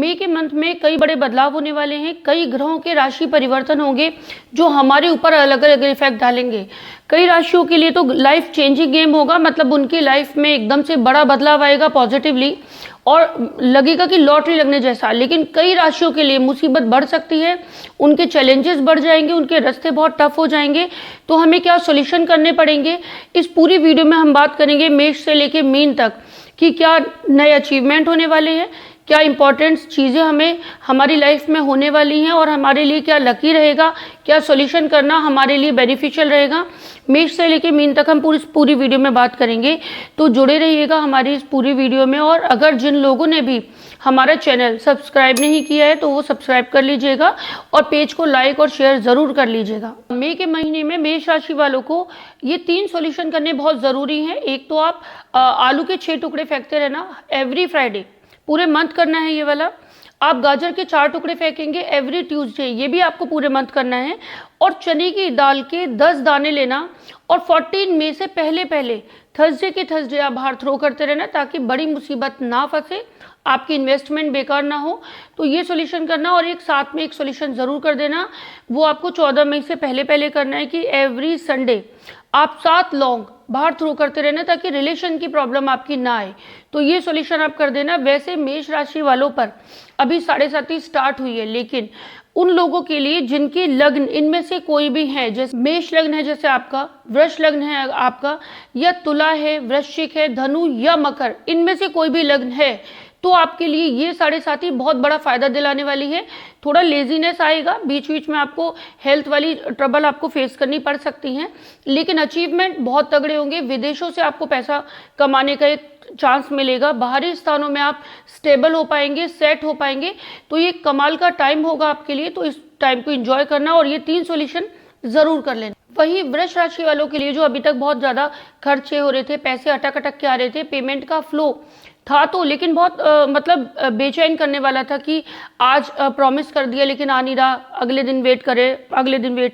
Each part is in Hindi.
मई के मंथ में कई बड़े बदलाव होने वाले हैं। कई ग्रहों के राशि परिवर्तन होंगे जो हमारे ऊपर अलग अलग इफेक्ट डालेंगे। कई राशियों के लिए तो लाइफ चेंजिंग गेम होगा, मतलब उनकी लाइफ में एकदम से बड़ा बदलाव आएगा पॉजिटिवली और लगेगा कि लॉटरी लगने जैसा। लेकिन कई राशियों के लिए मुसीबत बढ़ सकती है, उनके चैलेंजेस बढ़ जाएंगे, उनके रास्ते बहुत टफ हो जाएंगे। तो हमें क्या सॉल्यूशन करने पड़ेंगे, इस पूरी वीडियो में हम बात करेंगे मेष से लेके मीन तक कि क्या नए अचीवमेंट होने वाले हैं, क्या इंपॉर्टेंट चीज़ें हमें हमारी लाइफ में होने वाली हैं और हमारे लिए क्या लकी रहेगा, क्या सॉल्यूशन करना हमारे लिए बेनिफिशियल रहेगा। मेष से लेके मीन तक हम पूरी वीडियो में बात करेंगे, तो जुड़े रहिएगा हमारी इस पूरी वीडियो में। और अगर जिन लोगों ने भी हमारा चैनल सब्सक्राइब नहीं किया है तो वो सब्सक्राइब कर लीजिएगा और पेज को लाइक और शेयर ज़रूर कर लीजिएगा। मई के महीने में मेष राशि वालों को ये 3 सॉल्यूशन करने बहुत ज़रूरी हैं। एक तो आप आलू के 6 टुकड़े फेंकते रहना एवरी फ्राइडे, पूरे मंथ करना है ये वाला। आप गाजर के 4 टुकड़े फेंकेंगे एवरी ट्यूसडे, ये भी आपको पूरे मंथ करना है। और चने की दाल के 10 दाने लेना और 14 मई से पहले थर्सडे के थर्सडे आप बाहर थ्रो करते रहना ताकि बड़ी मुसीबत ना फंसे, आपकी इन्वेस्टमेंट बेकार ना हो। तो ये सॉल्यूशन करना और एक साथ में एक सॉल्यूशन ज़रूर कर देना, वो आपको 14 मई से पहले करना है कि एवरी संडे आप 7 लौंग बाहर थ्रो करते रहना ताकि रिलेशन की प्रॉब्लम आपकी ना आए। तो ये सॉल्यूशन आप कर देना। वैसे मेष राशि वालों पर अभी 7.5 स्टार्ट हुई है, लेकिन उन लोगों के लिए जिनके लग्न इनमें से कोई भी है, जैसे मेष लग्न है, जैसे आपका वृष लग्न है आपका, या तुला है, वृश्चिक है, धनु या मकर, इनमें से कोई भी लग्न है तो आपके लिए ये 7.5 बहुत बड़ा फायदा दिलाने वाली है। थोड़ा लेजीनेस आएगा, बीच बीच में आपको हेल्थ वाली ट्रबल आपको फेस करनी पड़ सकती हैं, लेकिन अचीवमेंट बहुत तगड़े होंगे। विदेशों से आपको पैसा कमाने का एक चांस मिलेगा, बाहरी स्थानों में आप स्टेबल हो पाएंगे, सेट हो पाएंगे। तो ये कमाल का टाइम होगा आपके लिए, तो इस टाइम को एंजॉय करना और ये 3 सॉल्यूशन जरूर कर लेना। वही वृष राशि वालों के लिए जो अभी तक बहुत ज़्यादा खर्चे हो रहे थे, पैसे अटक के आ रहे थे, पेमेंट का फ्लो था तो लेकिन बहुत बेचैन करने वाला था कि आज प्रॉमिस कर दिया लेकिन आ नहीं रहा, अगले दिन वेट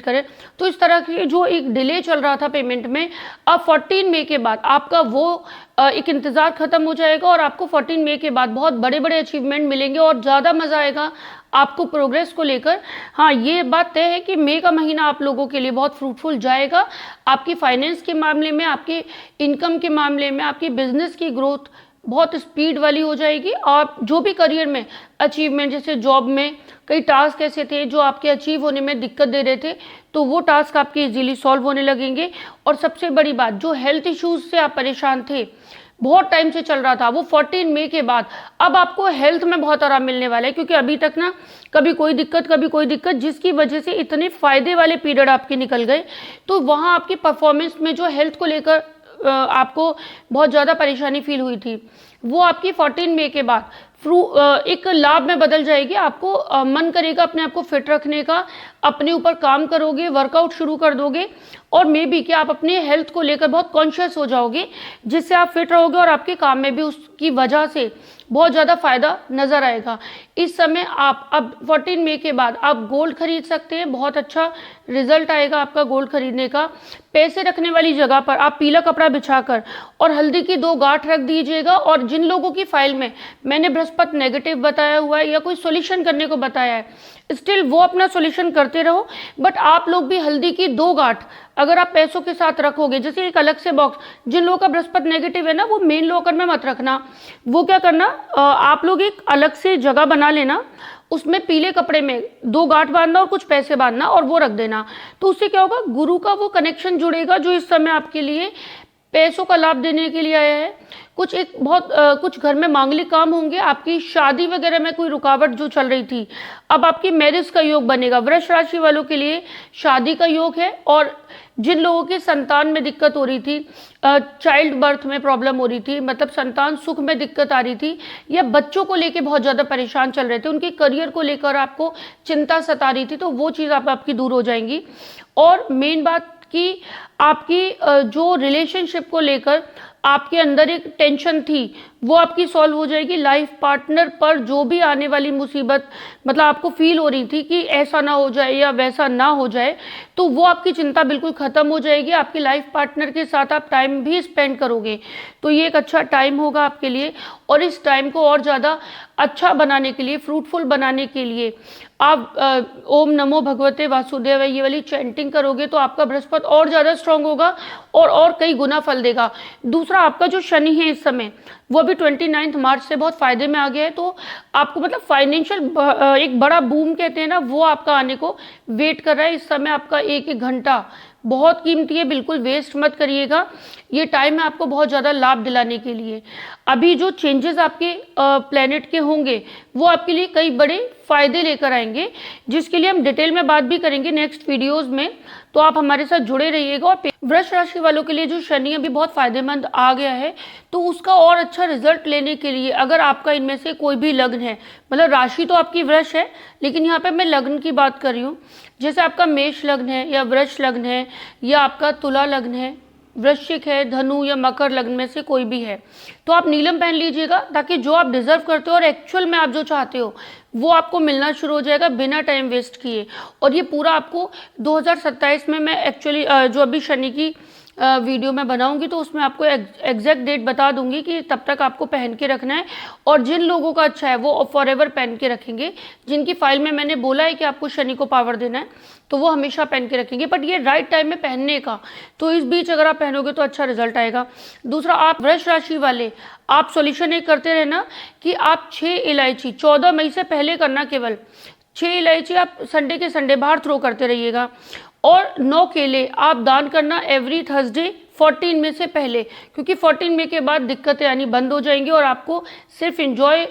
करें। तो इस तरह की जो एक डिले चल रहा था पेमेंट में, अब 14 मई के बाद आपका वो एक इंतज़ार ख़त्म हो जाएगा और आपको 14 मई के बाद बहुत बड़े बड़े अचीवमेंट मिलेंगे और ज़्यादा मज़ा आएगा आपको प्रोग्रेस को लेकर। हाँ, ये बात तय है कि मई का महीना आप लोगों के लिए बहुत फ्रूटफुल जाएगा। आपकी फाइनेंस के मामले में, आपके इनकम के मामले में, आपकी बिजनेस की ग्रोथ बहुत स्पीड वाली हो जाएगी। आप जो भी करियर में अचीवमेंट, जैसे जॉब में कई टास्क ऐसे थे जो आपके अचीव होने में दिक्कत दे रहे थे, तो वो टास्क आपके इजीली सॉल्व होने लगेंगे। और सबसे बड़ी बात, जो हेल्थ इश्यूज से आप परेशान थे, बहुत टाइम से चल रहा था, वो 14 मई के बाद अब आपको हेल्थ में बहुत आराम मिलने वाला है। क्योंकि अभी तक ना कभी कोई दिक्कत जिसकी वजह से इतने फायदे वाले पीरियड आपके निकल गए, तो वहाँ आपकी परफॉर्मेंस में जो हेल्थ को लेकर आपको बहुत ज़्यादा परेशानी फील हुई थी, वो आपकी 14 मई के बाद एक लाभ में बदल जाएगी। आपको मन करेगा अपने आप को फिट रखने का, अपने ऊपर काम करोगे, वर्कआउट शुरू कर दोगे और मे बी कि आप अपने हेल्थ को लेकर बहुत कॉन्शियस हो जाओगे, जिससे आप फिट रहोगे और आपके काम में भी उसकी वजह से बहुत ज़्यादा फायदा नज़र आएगा। इस समय आप अब 14 मई के बाद आप गोल्ड खरीद सकते हैं, बहुत अच्छा रिजल्ट आएगा आपका गोल्ड खरीदने का। पैसे रखने वाली जगह पर आप पीला कपड़ा बिछाकर और हल्दी की 2 गांठ रख दीजिएगा। और जिन लोगों की फाइल में मैंने बृहस्पति नेगेटिव बताया हुआ है या कोई सॉल्यूशन करने को बताया है, स्टिल वो अपना सॉल्यूशन करते रहो, बट आप लोग भी हल्दी की 2 गांठ अगर आप पैसों के साथ रखोगे, जैसे एक अलग से बॉक्स, जिन लोगों का बृहस्पति नेगेटिव है ना, वो मेन लॉकर में मत रखना। वो क्या करना, आप लोग एक अलग से जगह बना लेना, उसमें पीले कपड़े में 2 गांठ बांधना और कुछ पैसे बांधना और वो रख देना। तो उससे क्या होगा, गुरु का वो कनेक्शन जुड़ेगा जो इस समय आपके लिए पैसों का लाभ देने के लिए आया है। कुछ घर में मांगलिक काम होंगे, आपकी शादी वगैरह में कोई रुकावट जो चल रही थी, अब आपकी मैरिज का योग बनेगा। वृष राशि वालों के लिए शादी का योग है। और जिन लोगों के संतान में दिक्कत हो रही थी, चाइल्ड बर्थ में प्रॉब्लम हो रही थी, मतलब संतान सुख में दिक्कत आ रही थी, या बच्चों को लेके बहुत ज़्यादा परेशान चल रहे थे, उनके करियर को लेकर आपको चिंता सता रही थी, तो वो चीज़ आपकी दूर हो जाएंगी। और मेन बात कि आपकी जो रिलेशनशिप को लेकर आपके अंदर एक टेंशन थी, वो आपकी सॉल्व हो जाएगी। लाइफ पार्टनर पर जो भी आने वाली मुसीबत, मतलब आपको फील हो रही थी कि ऐसा ना हो जाए या वैसा ना हो जाए, तो वो आपकी चिंता बिल्कुल ख़त्म हो जाएगी। आपके लाइफ पार्टनर के साथ आप टाइम भी स्पेंड करोगे, तो ये एक अच्छा टाइम होगा आपके लिए। और इस टाइम को और ज़्यादा अच्छा बनाने के लिए, फ्रूटफुल बनाने के लिए आप ओम नमो भगवते वासुदेव ये वाली चैंटिंग करोगे तो आपका बृहस्पति और ज़्यादा स्ट्रांग होगा और कई गुना फल देगा। दूसरा, आपका जो शनि है इस समय वो अभी 29 मार्च से बहुत फायदे में आ गया है, तो आपको मतलब फाइनेंशियल एक बड़ा बूम कहते हैं ना, वो आपका आने को वेट कर रहा है। इस समय आपका एक एक घंटा बहुत कीमती है, बिल्कुल वेस्ट मत करिएगा। ये टाइम है आपको बहुत ज़्यादा लाभ दिलाने के लिए। अभी जो चेंजेस आपके प्लेनेट के होंगे वो आपके लिए कई बड़े फायदे लेकर आएंगे, जिसके लिए हम डिटेल में बात भी करेंगे नेक्स्ट वीडियोस में, तो आप हमारे साथ जुड़े रहिएगा। और वृष राशि वालों के लिए जो शनि अभी बहुत फायदेमंद आ गया है, तो उसका और अच्छा रिजल्ट लेने के लिए अगर आपका इनमें से कोई भी लग्न है, मतलब राशि तो आपकी वृष है, लेकिन यहाँ पे मैं लग्न की बात कर रही हूँ, जैसे आपका मेष लग्न है या वृष लग्न है या आपका तुला लग्न है, वृश्चिक है, धनु या मकर लग्न में से कोई भी है, तो आप नीलम पहन लीजिएगा, ताकि जो आप डिजर्व करते हो और एक्चुअल में आप जो चाहते हो वो आपको मिलना शुरू हो जाएगा बिना टाइम वेस्ट किए। और ये पूरा आपको 2027 में, मैं एक्चुअली जो अभी शनि की वीडियो में बनाऊंगी तो उसमें आपको एग्जैक्ट डेट बता दूंगी कि तब तक आपको पहन के रखना है। और जिन लोगों का अच्छा है वो फॉर एवर पहन के रखेंगे, जिनकी फाइल में मैंने बोला है कि आपको शनि को पावर देना है तो वो हमेशा पहन के रखेंगे, बट ये राइट टाइम में पहनने का, तो इस बीच अगर आप पहनोगे तो अच्छा रिजल्ट आएगा। दूसरा, आप वृष राशि वाले आप सॉल्यूशन एक करते रहना कि आप 6 इलायची 14 मई से पहले करना, केवल 6 इलायची आप संडे के संडे बाहर थ्रो करते रहिएगा। और 9 केले आप दान करना एवरी थर्सडे 14 में से पहले, क्योंकि 14 में के बाद दिक्कतें आनी बंद हो जाएंगी और आपको सिर्फ एंजॉय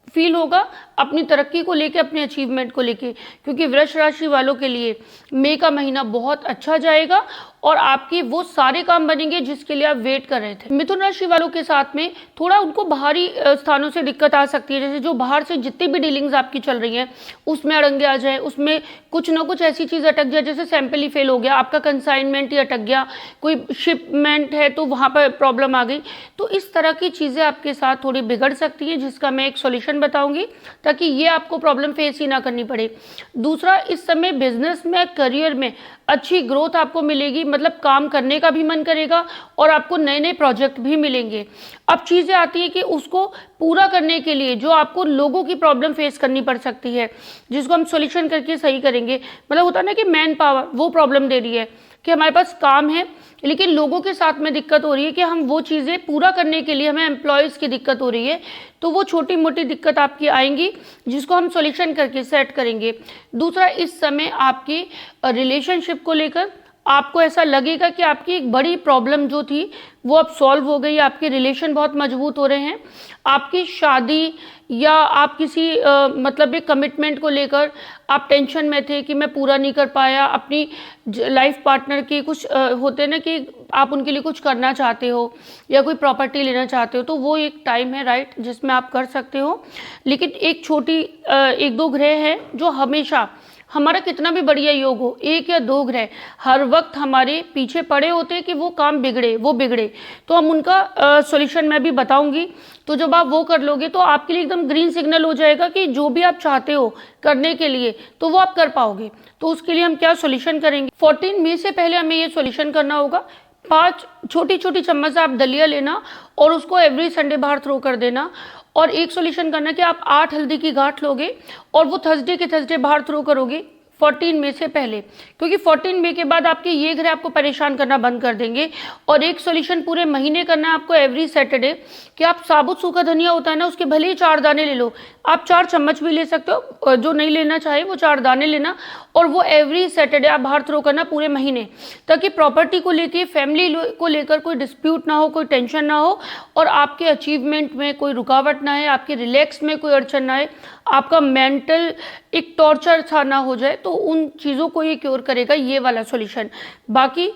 फील होगा अपनी तरक्की को लेके, अपने अचीवमेंट को लेके, क्योंकि वृष राशि वालों के लिए मई का महीना बहुत अच्छा जाएगा और आपके वो सारे काम बनेंगे जिसके लिए आप वेट कर रहे थे। मिथुन राशि वालों के साथ में थोड़ा उनको बाहरी स्थानों से दिक्कत आ सकती है, जैसे जो बाहर से जितनी भी डीलिंग्स आपकी चल रही हैं उसमें अड़ंगे आ जाए, उसमें कुछ ना कुछ ऐसी चीज़ अटक जाए, जैसे सैंपल ही फेल हो गया, आपका कंसाइनमेंट ही अटक गया, कोई शिपमेंट है तो वहाँ पर प्रॉब्लम आ गई, तो इस तरह की चीज़ें आपके साथ थोड़ी बिगड़ सकती हैं, जिसका मैं एक सॉल्यूशन बताऊंगी ताकि ये आपको प्रॉब्लम फेस ही ना करनी पड़े। दूसरा, इस समय बिजनेस में, करियर में अच्छी ग्रोथ आपको मिलेगी, मतलब काम करने का भी मन करेगा और आपको नए नए प्रोजेक्ट भी मिलेंगे। अब चीज़ें आती है कि उसको पूरा करने के लिए जो आपको लोगों की प्रॉब्लम फेस करनी पड़ सकती है, जिसको हम सॉल्यूशन करके सही करेंगे। मतलब होता है ना कि मैन पावर वो प्रॉब्लम दे रही है कि हमारे पास काम है लेकिन लोगों के साथ में दिक्कत हो रही है कि हम वो चीज़ें पूरा करने के लिए हमें एम्प्लॉयज़ की दिक्कत हो रही है, तो वो छोटी मोटी दिक्कत आपकी आएंगी जिसको हम सॉल्यूशन करके सेट करेंगे। दूसरा, इस समय आपकी रिलेशनशिप को लेकर आपको ऐसा लगेगा कि आपकी एक बड़ी प्रॉब्लम जो थी वो अब सॉल्व हो गई, आपके रिलेशन बहुत मजबूत हो रहे हैं। आपकी शादी या आप किसी मतलब एक कमिटमेंट को लेकर आप टेंशन में थे कि मैं पूरा नहीं कर पाया, अपनी लाइफ पार्टनर की कुछ होते ना कि आप उनके लिए कुछ करना चाहते हो या कोई प्रॉपर्टी लेना चाहते हो, तो वो एक टाइम है राइट जिसमें आप कर सकते हो। लेकिन एक छोटी 1-2 ग्रह हैं जो हमेशा, हमारा कितना भी बढ़िया योग हो, 1 या 2 ग्रह हर वक्त हमारे पीछे पड़े होते हैं कि वो काम बिगड़े, वो बिगड़े, तो हम उनका सॉल्यूशन मैं भी बताऊंगी। तो जब आप वो कर लोगे तो आपके लिए एकदम ग्रीन सिग्नल हो जाएगा कि जो भी आप चाहते हो करने के लिए तो वो आप कर पाओगे। तो उसके लिए हम क्या सॉल्यूशन करेंगे, 14 मई से पहले हमें ये सॉल्यूशन करना होगा। 5 छोटी छोटी चम्मच आप दलिया लेना और उसको एवरी संडे बाहर थ्रो कर देना। और एक सॉल्यूशन करना कि आप 8 हल्दी की गांठ लोगे और वो थर्सडे के थर्सडे बाहर थ्रो करोगे 14 मई से पहले, क्योंकि 14 मई के बाद आपके ये ग्रह आपको परेशान करना बंद कर देंगे। और एक सॉल्यूशन पूरे महीने करना है आपको एवरी सैटरडे कि आप साबुत सूखा धनिया होता है ना, उसके भले ही 4 दाने ले लो, आप 4 चम्मच भी ले सकते हो, जो नहीं लेना चाहे वो 4 दाने लेना, और वो एवरी सैटरडे आप बाहर थ्रो करना पूरे महीने, ताकि प्रॉपर्टी को लेके, फैमिली को लेकर कोई डिस्प्यूट ना हो, कोई टेंशन ना हो और आपके अचीवमेंट में कोई रुकावट ना आए, आपके रिलैक्स में कोई अड़चन ना आए, आपका मेंटल एक टॉर्चर सा ना हो जाए। तो उन चीज़ों को ये क्योर करेगा ये वाला सॉल्यूशन। बाकी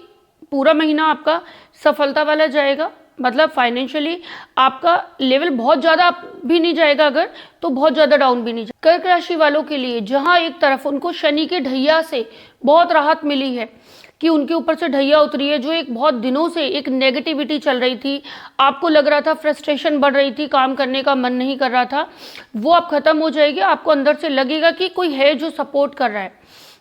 पूरा महीना आपका सफलता वाला जाएगा, मतलब फाइनेंशियली आपका लेवल बहुत ज़्यादा भी नहीं जाएगा अगर, तो बहुत ज़्यादा डाउन भी नहीं जाएगा। कर्क राशि वालों के लिए जहाँ एक तरफ उनको शनि के ढैया से बहुत राहत मिली है, कि उनके ऊपर से ढैया उतरी है। जो एक बहुत दिनों से एक नेगेटिविटी चल रही थी, आपको लग रहा था फ्रस्ट्रेशन बढ़ रही थी, काम करने का मन नहीं कर रहा था, वो अब खत्म हो जाएगी। आपको अंदर से लगेगा कि कोई है जो सपोर्ट कर रहा है,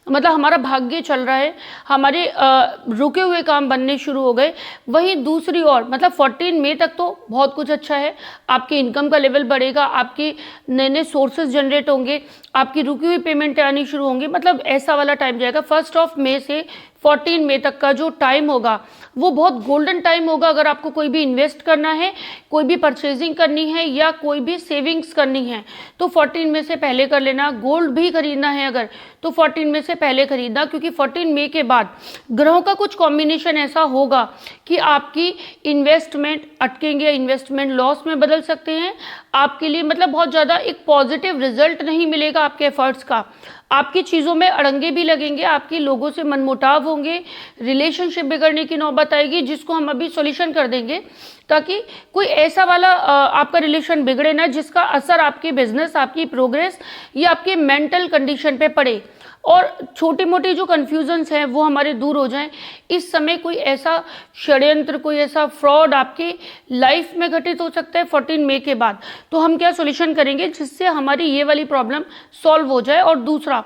मतलब हमारा भाग्य चल रहा है, हमारे रुके हुए काम बनने शुरू हो गए। वहीं दूसरी ओर मतलब 14 मई तक तो बहुत कुछ अच्छा है, आपकी इनकम का लेवल बढ़ेगा, आपकी नए नए सोर्सेज जनरेट होंगे, आपकी रुकी हुई पेमेंट आनी शुरू होंगी, मतलब ऐसा वाला टाइम जाएगा। 1 मई से 14 मई तक का जो टाइम होगा वो बहुत गोल्डन टाइम होगा। अगर आपको कोई भी इन्वेस्ट करना है, कोई भी परचेजिंग करनी है या कोई भी सेविंग्स करनी है तो 14 मई से पहले कर लेना। गोल्ड भी खरीदना है अगर तो 14 मई से पहले खरीदना, क्योंकि 14 मई के बाद ग्रहों का कुछ कॉम्बिनेशन ऐसा होगा कि आपकी इन्वेस्टमेंट अटकेंगे, इन्वेस्टमेंट लॉस में बदल सकते हैं। आपके लिए मतलब बहुत ज़्यादा एक पॉजिटिव रिजल्ट नहीं मिलेगा आपके एफर्ट्स का, आपकी चीज़ों में अड़ंगे भी लगेंगे, आपकी लोगों से मनमुटाव होंगे, रिलेशनशिप बिगड़ने की नौबत आएगी, जिसको हम अभी सॉल्यूशन कर देंगे ताकि कोई ऐसा वाला आपका रिलेशन बिगड़े ना जिसका असर आपके बिजनेस, आपकी प्रोग्रेस या आपके मेंटल कंडीशन पे पड़े, और छोटी मोटी जो कन्फ्यूजन्स हैं वो हमारे दूर हो जाएं। इस समय कोई ऐसा षड्यंत्र, कोई ऐसा फ्रॉड आपकी लाइफ में घटित हो सकता है 14 मई के बाद। तो हम क्या सॉल्यूशन करेंगे जिससे हमारी ये वाली प्रॉब्लम सॉल्व हो जाए। और दूसरा,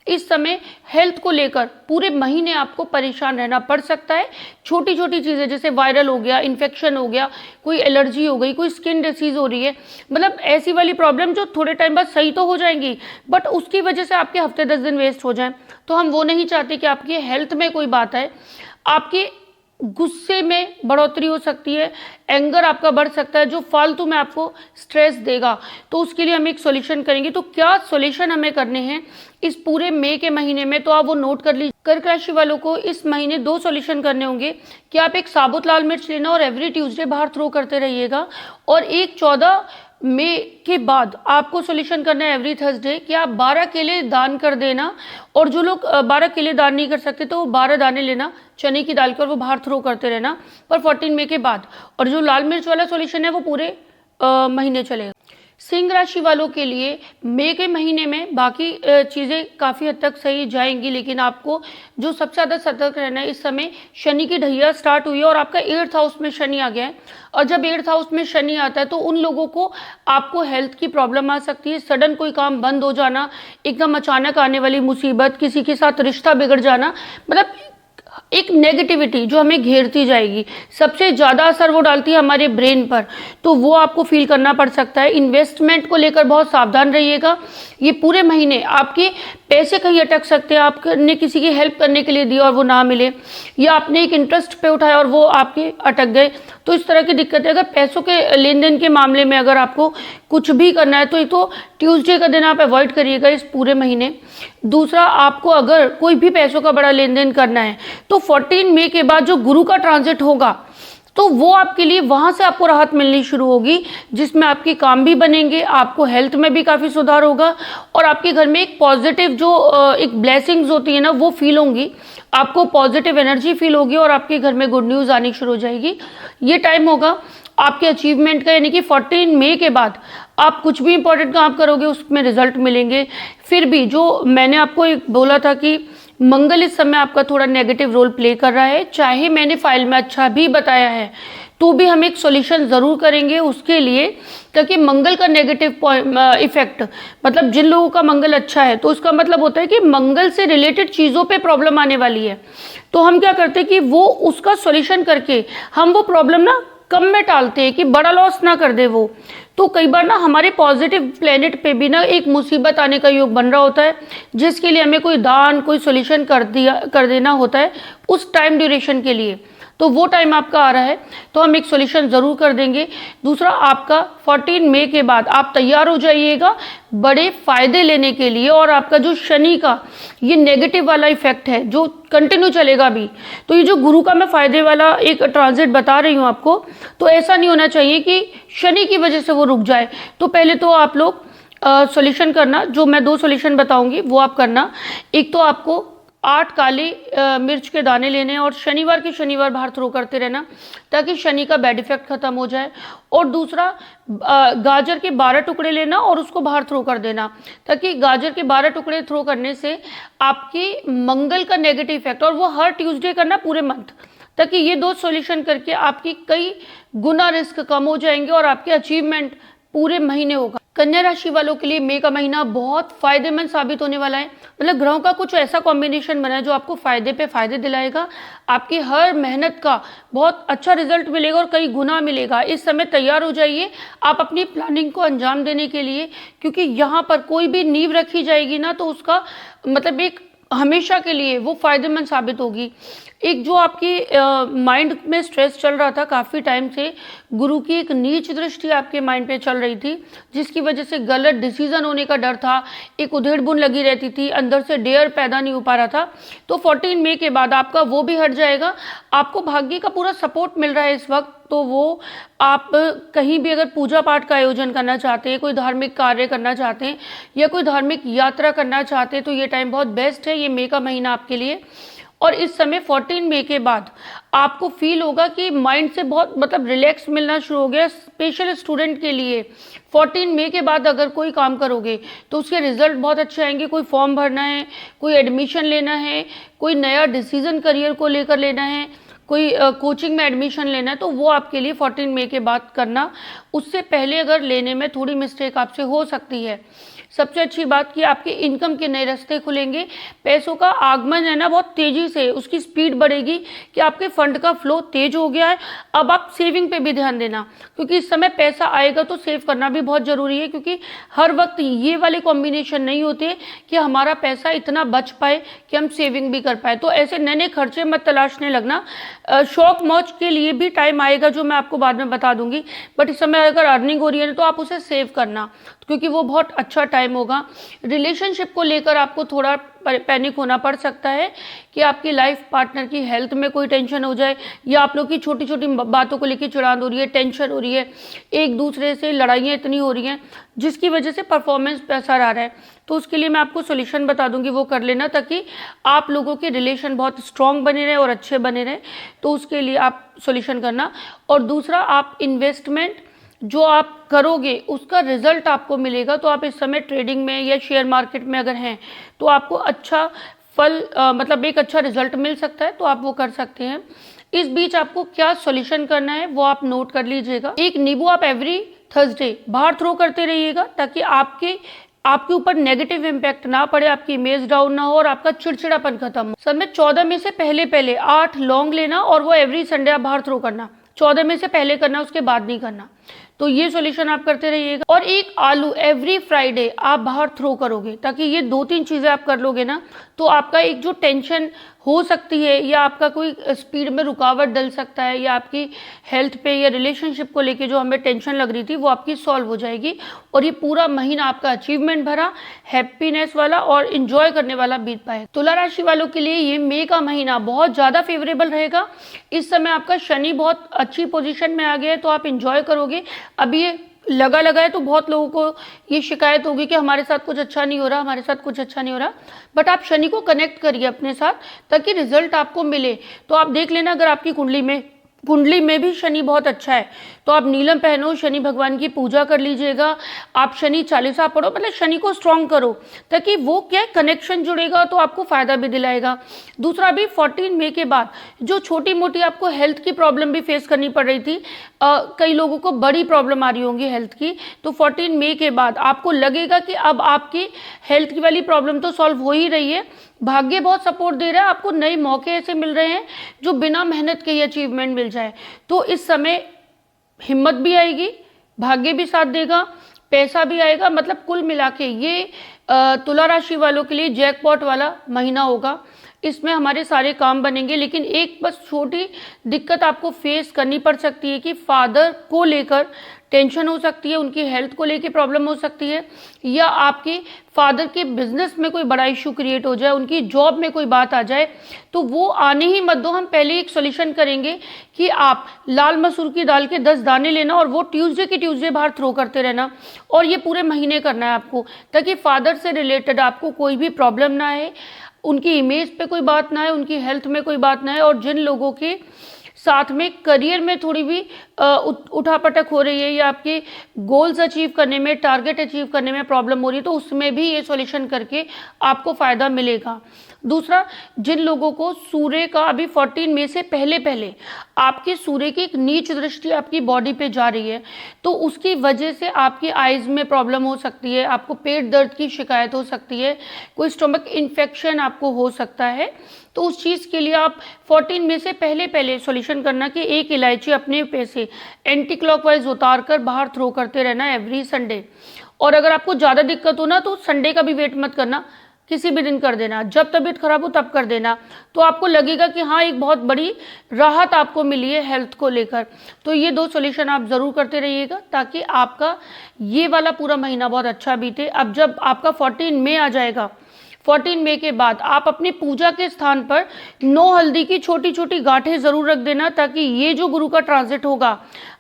इस समय हेल्थ को लेकर पूरे महीने आपको परेशान रहना पड़ सकता है। छोटी छोटी चीज़ें जैसे वायरल हो गया, इन्फेक्शन हो गया, कोई एलर्जी हो गई, कोई स्किन डिसीज हो रही है, मतलब ऐसी वाली प्रॉब्लम जो थोड़े टाइम बाद सही तो हो जाएंगी बट उसकी वजह से आपके हफ्ते 10 दिन वेस्ट हो जाएं। तो हम वो नहीं चाहते कि आपकी हेल्थ में कोई बात आए। आपके गुस्से में बढ़ोतरी हो सकती है, एंगर आपका बढ़ सकता है जो फालतू में आपको स्ट्रेस देगा। तो उसके लिए हम एक सॉल्यूशन करेंगे। तो क्या सॉल्यूशन हमें करने हैं इस पूरे मई के महीने में, तो आप वो नोट कर लीजिए। कर्क राशि वालों को इस महीने 2 सॉल्यूशन करने होंगे कि आप एक साबुत लाल मिर्च लेना और एवरी ट्यूसडे बाहर थ्रो करते रहिएगा, और एक 14 मई के बाद आपको सॉल्यूशन करना है एवरी थर्सडे कि आप 12 केले दान कर देना। और जो लोग 12 केले दान नहीं कर सकते तो 12 दाने लेना चने की दाल के और वो बाहर थ्रो करते रहना पर 14 मई के बाद। और जो लाल मिर्च वाला सॉल्यूशन है वो पूरे महीने चलेगा। सिंह राशि वालों के लिए मई के महीने में बाकी चीज़ें काफ़ी हद तक सही जाएंगी, लेकिन आपको जो सबसे ज़्यादा सतर्क रहना है, इस समय शनि की ढैया स्टार्ट हुई है और आपका 8th हाउस में शनि आ गया है। और जब 8th हाउस में शनि आता है तो उन लोगों को आपको हेल्थ की प्रॉब्लम आ सकती है, सडन कोई काम बंद हो जाना, एकदम अचानक आने वाली मुसीबत, किसी के साथ रिश्ता बिगड़ जाना, मतलब एक नेगेटिविटी जो हमें घेरती जाएगी। सबसे ज़्यादा असर वो डालती है हमारे ब्रेन पर, तो वो आपको फील करना पड़ सकता है। इन्वेस्टमेंट को लेकर बहुत सावधान रहिएगा। ये पूरे महीने आपके पैसे कहीं अटक सकते हैं, आपने किसी की हेल्प करने के लिए दिया और वो ना मिले, या आपने एक इंटरेस्ट पे उठाया और वो आपके अटक गए, तो इस तरह की दिक्कतें। अगर पैसों के लेन देन के मामले में अगर आपको कुछ भी करना है तो एक तो ट्यूसडे का दिन आप अवॉइड करिएगा इस पूरे महीने। दूसरा, आपको अगर कोई भी पैसों का बड़ा लेन देन करना है तो 14 मई के बाद जो गुरु का ट्रांजिट होगा तो वो आपके लिए वहां से आपको राहत मिलनी शुरू होगी, जिसमें आपके काम भी बनेंगे, आपको हेल्थ में भी काफ़ी सुधार होगा और आपके घर में एक पॉजिटिव जो एक ब्लेसिंग्स होती है ना वो फील होंगी, आपको पॉजिटिव एनर्जी फील होगी और आपके घर में गुड न्यूज़ आनी शुरू हो जाएगी। ये टाइम होगा आपके अचीवमेंट का, यानी कि 14 मई के बाद आप कुछ भी इंपॉर्टेंट काम करोगे उसमें रिजल्ट मिलेंगे। फिर भी जो मैंने आपको एक बोला था कि मंगल इस समय आपका थोड़ा नेगेटिव रोल प्ले कर रहा है, चाहे मैंने फाइल में अच्छा भी बताया है तो भी हम एक सॉल्यूशन ज़रूर करेंगे उसके लिए, ताकि मंगल का नेगेटिव इफेक्ट, मतलब जिन लोगों का मंगल अच्छा है तो उसका मतलब होता है कि मंगल से रिलेटेड चीज़ों पे प्रॉब्लम आने वाली है। तो हम क्या करते हैं कि वो उसका सॉल्यूशन करके हम वो प्रॉब्लम ना कम में टालते हैं कि बड़ा लॉस ना कर दे वो। तो कई बार ना हमारे पॉजिटिव प्लेनेट पे भी ना एक मुसीबत आने का योग बन रहा होता है, जिसके लिए हमें कोई दान, कोई सॉल्यूशन कर देना होता है उस टाइम ड्यूरेशन के लिए। तो वो टाइम आपका आ रहा है तो हम एक सॉल्यूशन ज़रूर कर देंगे। दूसरा, आपका 14 मई के बाद आप तैयार हो जाइएगा बड़े फायदे लेने के लिए, और आपका जो शनि का ये नेगेटिव वाला इफेक्ट है जो कंटिन्यू चलेगा भी, तो ये जो गुरु का मैं फायदे वाला एक ट्रांजिट बता रही हूँ आपको, तो ऐसा नहीं होना चाहिए कि शनि की वजह से वो रुक जाए। तो पहले तो आप लोग सॉल्यूशन करना, जो मैं 2 सॉल्यूशन बताऊंगी वो आप करना। एक तो आपको 8 काली मिर्च के दाने लेने हैं और शनिवार के शनिवार बाहर थ्रो करते रहना ताकि शनि का बैड इफेक्ट खत्म हो जाए। और दूसरा, गाजर के 12 टुकड़े लेना और उसको बाहर थ्रो कर देना ताकि गाजर के 12 टुकड़े थ्रो करने से आपकी मंगल का नेगेटिव इफेक्ट, और वो हर ट्यूसडे करना पूरे मंथ, ताकि ये 2 सॉल्यूशन करके आपकी कई गुना रिस्क कम हो जाएंगे और आपके अचीवमेंट पूरे महीने होगा। कन्या राशि वालों के लिए मई का महीना बहुत फायदेमंद साबित होने वाला है। मतलब ग्रहों का कुछ ऐसा कॉम्बिनेशन बना है जो आपको फायदे पे फायदे दिलाएगा, आपकी हर मेहनत का बहुत अच्छा रिजल्ट मिलेगा और कई गुना मिलेगा। इस समय तैयार हो जाइए आप अपनी प्लानिंग को अंजाम देने के लिए, क्योंकि यहाँ पर कोई भी नींव रखी जाएगी ना तो उसका मतलब एक हमेशा के लिए वो फायदेमंद साबित होगी। एक जो आपकी माइंड में स्ट्रेस चल रहा था काफ़ी टाइम से, गुरु की एक नीच दृष्टि आपके माइंड पे चल रही थी जिसकी वजह से गलत डिसीजन होने का डर था, एक उधेड़-बुन लगी रहती थी, अंदर से डेयर पैदा नहीं हो पा रहा था। तो 14 मई के बाद आपका वो भी हट जाएगा। आपको भाग्य का पूरा सपोर्ट मिल रहा है इस वक्त, तो वो आप कहीं भी अगर पूजा पाठ का आयोजन करना चाहते हैं, कोई धार्मिक कार्य करना चाहते हैं या कोई धार्मिक यात्रा करना चाहते हैं तो ये टाइम बहुत बेस्ट है, ये मई का महीना आपके लिए। और इस समय 14 मई के बाद आपको फील होगा कि माइंड से बहुत मतलब रिलैक्स मिलना शुरू हो गया। स्पेशल स्टूडेंट के लिए 14 मई के बाद अगर कोई काम करोगे तो उसके रिजल्ट बहुत अच्छे आएंगे। कोई फॉर्म भरना है, कोई एडमिशन लेना है, कोई नया डिसीजन करियर को लेकर लेना है, कोई कोचिंग में एडमिशन लेना है, तो वो आपके लिए 14 मई के बाद करना। उससे पहले अगर लेने में थोड़ी मिस्टेक आपसे हो सकती है। सबसे अच्छी बात कि आपके इनकम के नए रास्ते खुलेंगे, पैसों का आगमन है ना बहुत तेज़ी से, उसकी स्पीड बढ़ेगी कि आपके फंड का फ्लो तेज हो गया है। अब आप सेविंग पे भी ध्यान देना, क्योंकि इस समय पैसा आएगा तो सेव करना भी बहुत ज़रूरी है, क्योंकि हर वक्त ये वाले कॉम्बिनेशन नहीं होते कि हमारा पैसा इतना बच पाए कि हम सेविंग भी कर पाए। तो ऐसे नए नए खर्चे मत तलाशने लगना। शौक मौज के लिए भी टाइम आएगा जो मैं आपको बाद में बता दूंगी, बट इस समय अगर अर्निंग हो रही है तो आप उसे सेव करना, क्योंकि वो बहुत अच्छा टाइम होगा। रिलेशनशिप को लेकर आपको थोड़ा पैनिक होना पड़ सकता है कि आपकी लाइफ पार्टनर की हेल्थ में कोई टेंशन हो जाए, या आप लोग की छोटी छोटी बातों को लेकर चिढ़ान हो रही है, टेंशन हो रही है, एक दूसरे से लड़ाइयाँ इतनी हो रही हैं जिसकी वजह से परफॉर्मेंस पे असर आ रहा है। तो उसके लिए मैं आपको सोल्यूशन बता दूंगी, वो कर लेना ताकि आप लोगों के रिलेशन बहुत स्ट्रांग बने रहे और अच्छे बने रहे। तो उसके लिए आप सोल्यूशन करना। और दूसरा, आप इन्वेस्टमेंट जो आप करोगे उसका रिजल्ट आपको मिलेगा। तो आप इस समय ट्रेडिंग में या शेयर मार्केट में अगर हैं तो आपको अच्छा फल मतलब एक अच्छा रिजल्ट मिल सकता है, तो आप वो कर सकते हैं। इस बीच आपको क्या सॉल्यूशन करना है वो आप नोट कर लीजिएगा। एक नींबू आप एवरी थर्सडे बाहर थ्रो करते रहिएगा ताकि आपके ऊपर नेगेटिव इम्पैक्ट ना पड़े, आपकी इमेज डाउन ना हो और आपका चिड़चिड़ापन खत्म हो। समय 14 में से पहले 8 लौंग लेना और वो एवरी संडे आप बाहर थ्रो करना। 14 में से पहले करना, उसके बाद नहीं करना। तो ये सॉल्यूशन आप करते रहिएगा। और एक आलू एवरी फ्राइडे आप बाहर थ्रो करोगे, ताकि ये 2-3 चीज़ें आप कर लोगे ना तो आपका एक जो टेंशन हो सकती है या आपका कोई स्पीड में रुकावट डल सकता है या आपकी हेल्थ पे या रिलेशनशिप को लेके जो हमें टेंशन लग रही थी वो आपकी सॉल्व हो जाएगी। और ये पूरा महीना आपका अचीवमेंट भरा, हैप्पीनेस वाला और इंजॉय करने वाला बीत पाए। तुला राशि वालों के लिए ये मई का महीना बहुत ज़्यादा फेवरेबल रहेगा। इस समय आपका शनि बहुत अच्छी पोजीशन में आ गया है, तो आप इंजॉय करोगे। अभी ये लगा है तो बहुत लोगों को ये शिकायत होगी कि हमारे साथ कुछ अच्छा नहीं हो रहा, हमारे साथ कुछ अच्छा नहीं हो रहा। बट आप शनि को कनेक्ट करिए अपने साथ ताकि रिजल्ट आपको मिले। तो आप देख लेना, अगर आपकी कुंडली में भी शनि बहुत अच्छा है तो आप नीलम पहनो, शनि भगवान की पूजा कर लीजिएगा, आप शनि चालीसा पढ़ो, मतलब शनि को स्ट्रॉन्ग करो ताकि वो क्या कनेक्शन जुड़ेगा तो आपको फायदा भी दिलाएगा। दूसरा भी 14 मई के बाद जो छोटी मोटी आपको हेल्थ की प्रॉब्लम भी फेस करनी पड़ रही थी, कई लोगों को बड़ी प्रॉब्लम आ रही होंगी हेल्थ की, तो 14 मई के बाद आपको लगेगा कि अब आपकी हेल्थ की वाली प्रॉब्लम तो सॉल्व हो ही रही है। भाग्य बहुत सपोर्ट दे रहा है, आपको नए मौके ऐसे मिल रहे हैं जो बिना मेहनत के ही अचीवमेंट मिल जाए। तो इस समय हिम्मत भी आएगी, भाग्य भी साथ देगा, पैसा भी आएगा। मतलब कुल मिला के ये तुला राशि वालों के लिए जैकपॉट वाला महीना होगा। इसमें हमारे सारे काम बनेंगे, लेकिन एक बस छोटी दिक्कत आपको फेस करनी पड़ सकती है कि फादर को लेकर टेंशन हो सकती है, उनकी हेल्थ को लेकर प्रॉब्लम हो सकती है, या आपके फादर के बिजनेस में कोई बड़ा इशू क्रिएट हो जाए, उनकी जॉब में कोई बात आ जाए, तो वो आने ही मत दो। हम पहले एक सॉल्यूशन करेंगे कि आप लाल मसूर की दाल के 10 दाने लेना और वो ट्यूसडे बाहर थ्रो करते रहना, और ये पूरे महीने करना है आपको, ताकि फादर से रिलेटेड आपको कोई भी प्रॉब्लम ना आए। उनकी इमेज पे कोई बात ना आए, उनकी हेल्थ में कोई बात ना आए, और जिन लोगों के साथ में करियर में थोड़ी भी उठापटक हो रही है या आपके गोल्स अचीव करने में, टारगेट अचीव करने में प्रॉब्लम हो रही है, तो उसमें भी ये सॉल्यूशन करके आपको फ़ायदा मिलेगा। दूसरा, जिन लोगों को सूर्य का अभी 14 मई से पहले पहले आपके सूर्य की एक नीच दृष्टि आपकी बॉडी पे जा रही है, तो उसकी वजह से आपकी आइज़ में प्रॉब्लम हो सकती है, आपको पेट दर्द की शिकायत हो सकती है, कोई स्टमक इन्फेक्शन आपको हो सकता है। तो उस चीज़ के लिए आप 14 मई से पहले पहले सॉल्यूशन करना कि एक इलायची अपने पे से एंटी क्लॉकवाइज उतार कर बाहर थ्रो करते रहना एवरी संडे। और अगर आपको ज़्यादा दिक्कत हो ना, तो संडे का भी वेट मत करना, किसी भी दिन कर देना, जब तबीयत खराब हो तब कर देना, तो आपको लगेगा कि हाँ एक बहुत बड़ी राहत आपको मिली है हेल्थ को लेकर। तो ये 2 सॉल्यूशन आप ज़रूर करते रहिएगा ताकि आपका ये वाला पूरा महीना बहुत अच्छा बीते। अब जब आपका 14 मई आ जाएगा, 14 मई के बाद आप अपनी पूजा के स्थान पर 9 हल्दी की छोटी छोटी गांठें ज़रूर रख देना, ताकि ये जो गुरु का ट्रांजिट होगा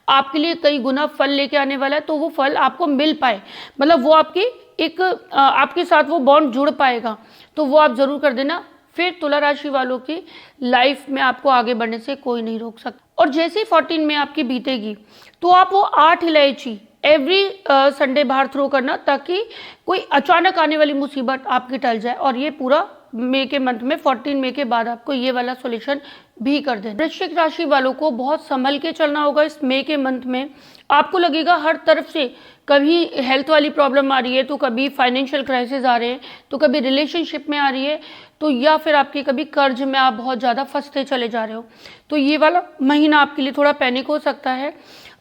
आपके लिए कई गुना फल लेके आने वाला है, तो वो फल आपको मिल पाए, मतलब वो आपकी एक आपके साथ वो बॉन्ड जुड़ पाएगा, तो वो आप ज़रूर कर देना। फिर तुला राशि वालों की लाइफ में आपको आगे बढ़ने से कोई नहीं रोक सकता। और जैसे ही 14 में आपकी बीतेगी, तो आप वो 8 इलायची एवरी संडे बाहर थ्रो करना, ताकि कोई अचानक आने वाली मुसीबत आपकी टल जाए। और ये पूरा मई के मंथ में 14 मई के बाद आपको ये वाला सॉल्यूशन भी कर देना। वृश्चिक राशि वालों को बहुत संभल के चलना होगा इस मई के मंथ में। आपको लगेगा हर तरफ से कभी हेल्थ वाली प्रॉब्लम आ रही है, तो कभी फाइनेंशियल क्राइसिस आ रहे हैं, तो कभी रिलेशनशिप में आ रही है, तो या फिर आपके कभी कर्ज में आप बहुत ज़्यादा फंसते चले जा रहे हो। तो ये वाला महीना आपके लिए थोड़ा पैनिक हो सकता है।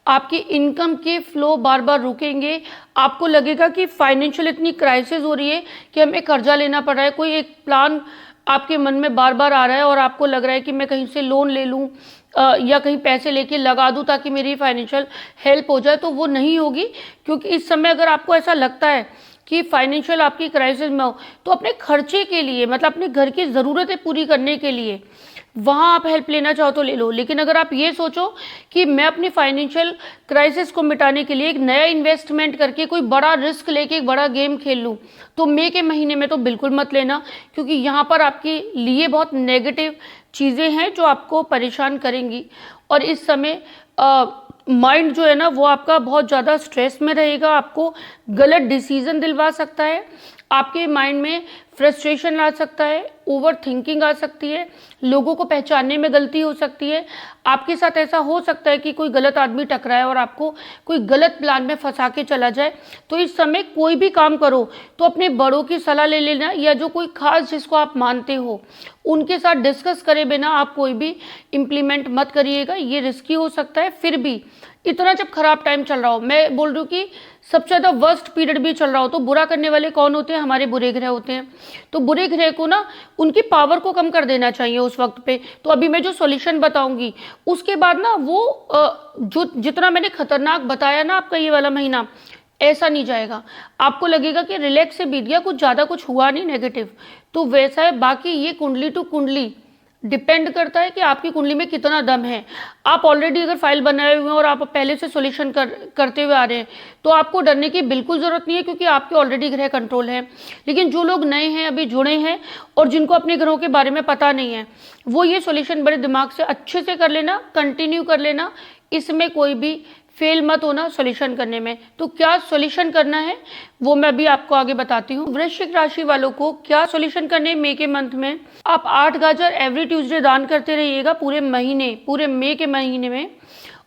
आपकी इनकम के फ्लो बार बार रुकेंगे, आपको लगेगा कि फाइनेंशियल इतनी क्राइसिस हो रही है कि हमें कर्जा लेना पड़ रहा है। कोई एक प्लान आपके मन में बार बार आ रहा है और आपको लग रहा है कि मैं कहीं से लोन ले लूँ या कहीं पैसे लेके लगा दूं ताकि मेरी फाइनेंशियल हेल्प हो जाए, तो वो नहीं होगी। क्योंकि इस समय अगर आपको ऐसा लगता है कि फाइनेंशियल आपकी क्राइसिस में हो, तो अपने खर्चे के लिए, मतलब अपने घर की ज़रूरतें पूरी करने के लिए वहाँ आप हेल्प लेना चाहो तो ले लो। लेकिन अगर आप ये सोचो कि मैं अपनी फाइनेंशियल क्राइसिस को मिटाने के लिए एक नया इन्वेस्टमेंट करके कोई बड़ा रिस्क लेके एक बड़ा गेम खेल लूँ, तो मई के महीने में तो बिल्कुल मत लेना, क्योंकि यहाँ पर आपके लिए बहुत नेगेटिव चीज़ें हैं जो आपको परेशान करेंगी। और इस समय माइंड जो है ना वो आपका बहुत ज़्यादा स्ट्रेस में रहेगा, आपको गलत डिसीजन दिलवा सकता है, आपके माइंड में फ्रस्ट्रेशन आ सकता है, ओवर थिंकिंग आ सकती है, लोगों को पहचानने में गलती हो सकती है। आपके साथ ऐसा हो सकता है कि कोई गलत आदमी टकराए और आपको कोई गलत प्लान में फंसा के चला जाए। तो इस समय कोई भी काम करो तो अपने बड़ों की सलाह ले लेना, या जो कोई खास जिसको आप मानते हो उनके साथ डिस्कस करे बिना आप कोई भी इम्प्लीमेंट मत करिएगा, ये रिस्की हो सकता है। फिर भी इतना जब खराब टाइम चल रहा हो, मैं बोल रही हूँ कि सबसे ज़्यादा वर्स्ट पीरियड भी चल रहा हो, तो बुरा करने वाले कौन होते हैं? हमारे बुरे ग्रह होते हैं। तो बुरे ग्रह को ना उनकी पावर को कम कर देना चाहिए उस वक्त पे। तो अभी मैं जो सॉल्यूशन बताऊंगी उसके बाद ना वो जो जितना मैंने खतरनाक बताया ना आपका ये वाला महीना, ऐसा नहीं जाएगा। आपको लगेगा कि रिलैक्स से बीत गया, कुछ ज़्यादा कुछ हुआ नहीं नेगेटिव, तो वैसा है। बाकी ये कुंडली टू कुंडली डिपेंड करता है कि आपकी कुंडली में कितना दम है। आप ऑलरेडी अगर फाइल बनाए हुए हैं और आप पहले से सॉल्यूशन करते हुए आ रहे हैं, तो आपको डरने की बिल्कुल ज़रूरत नहीं है, क्योंकि आपके ऑलरेडी ग्रह कंट्रोल है। लेकिन जो लोग नए हैं, अभी जुड़े हैं और जिनको अपने ग्रहों के बारे में पता नहीं है, वो ये सॉल्यूशन बड़े दिमाग से अच्छे से कर लेना, कंटिन्यू कर लेना, इसमें कोई भी फेल मत होना सॉल्यूशन करने में। तो क्या सॉल्यूशन करना है वो मैं अभी आपको आगे बताती हूँ। वृश्चिक राशि वालों को क्या सॉल्यूशन करने हैं मई के मंथ में? आप 8 गाजर एवरी ट्यूसडे दान करते रहिएगा पूरे महीने, पूरे मई के महीने में।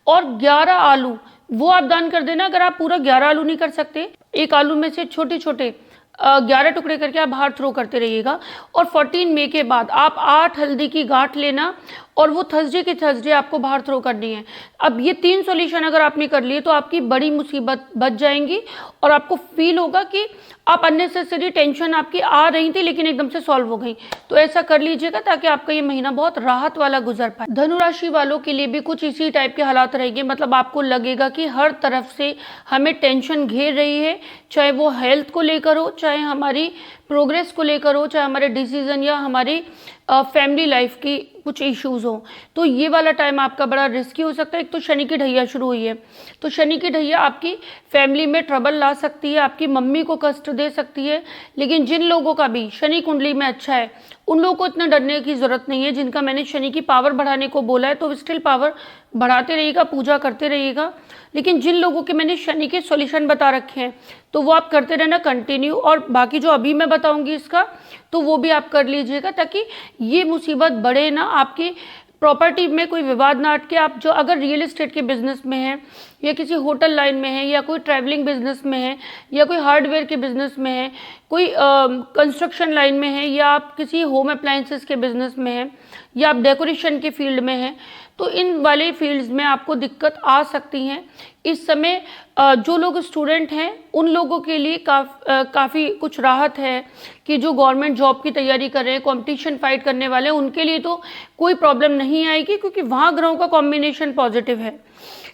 और 11 आलू वो आप दान कर देना। अगर आप पूरा 11 आलू नहीं कर सकते, एक आलू में से छोटे छोटे 11 टुकड़े करके आप बाहर थ्रो करते रहिएगा। और 14 मई के बाद आप 8 हल्दी की गांठ लेना और वो थर्सडे के थर्सडे आपको बाहर थ्रो करनी है। अब ये 3 सॉल्यूशन अगर आपने कर लिए तो आपकी बड़ी मुसीबत बच जाएंगी और आपको फील होगा कि आप अननेसेसरी टेंशन आपकी आ रही थी लेकिन एकदम से सॉल्व हो गई। तो ऐसा कर लीजिएगा ताकि आपका ये महीना बहुत राहत वाला गुजर पाए। धनु राशि वालों के लिए भी कुछ इसी टाइप के हालात रहेंगे, मतलब आपको लगेगा कि हर तरफ से हमें टेंशन घेर रही है, चाहे वो हेल्थ को लेकर हो, चाहे हमारी प्रोग्रेस को लेकर हो, चाहे हमारे डिसीजन या हमारी फैमिली लाइफ की कुछ इश्यूज हो। तो ये वाला टाइम आपका बड़ा रिस्की हो सकता है। एक तो शनि की ढैया शुरू हुई है, तो शनि की ढैया आपकी फैमिली में ट्रबल ला सकती है, आपकी मम्मी को कष्ट दे सकती है। लेकिन जिन लोगों का भी शनि कुंडली में अच्छा है उन लोगों को इतना डरने की ज़रूरत नहीं है। जिनका मैंने शनि की पावर बढ़ाने को बोला है तो स्टिल पावर बढ़ाते रहिएगा, पूजा करते रहिएगा। लेकिन जिन लोगों के मैंने शनि के सॉल्यूशन बता रखे हैं तो वो आप करते रहना कंटिन्यू, और बाकी जो अभी मैं बताऊंगी इसका तो वो भी आप कर लीजिएगा, ताकि ये मुसीबत बढ़े ना, आपकी प्रॉपर्टी में कोई विवाद ना अटके। आप जो अगर रियल एस्टेट के बिजनेस में हैं या किसी होटल लाइन में है या कोई ट्रैवलिंग बिजनेस में है या कोई हार्डवेयर के बिजनेस में है, कोई कंस्ट्रक्शन लाइन में है, या आप किसी होम अप्लायंसेस के बिजनेस में हैं, या आप डेकोरेशन के फील्ड में हैं, तो इन वाले फील्ड्स में आपको दिक्कत आ सकती हैं इस समय। जो लोग स्टूडेंट हैं उन लोगों के लिए काफ़ी कुछ राहत है कि जो गवर्नमेंट जॉब की तैयारी कर रहे हैं, कंपटीशन फाइट करने वाले हैं, उनके लिए तो कोई प्रॉब्लम नहीं आएगी क्योंकि वहाँ ग्रहों का कॉम्बिनेशन पॉजिटिव है।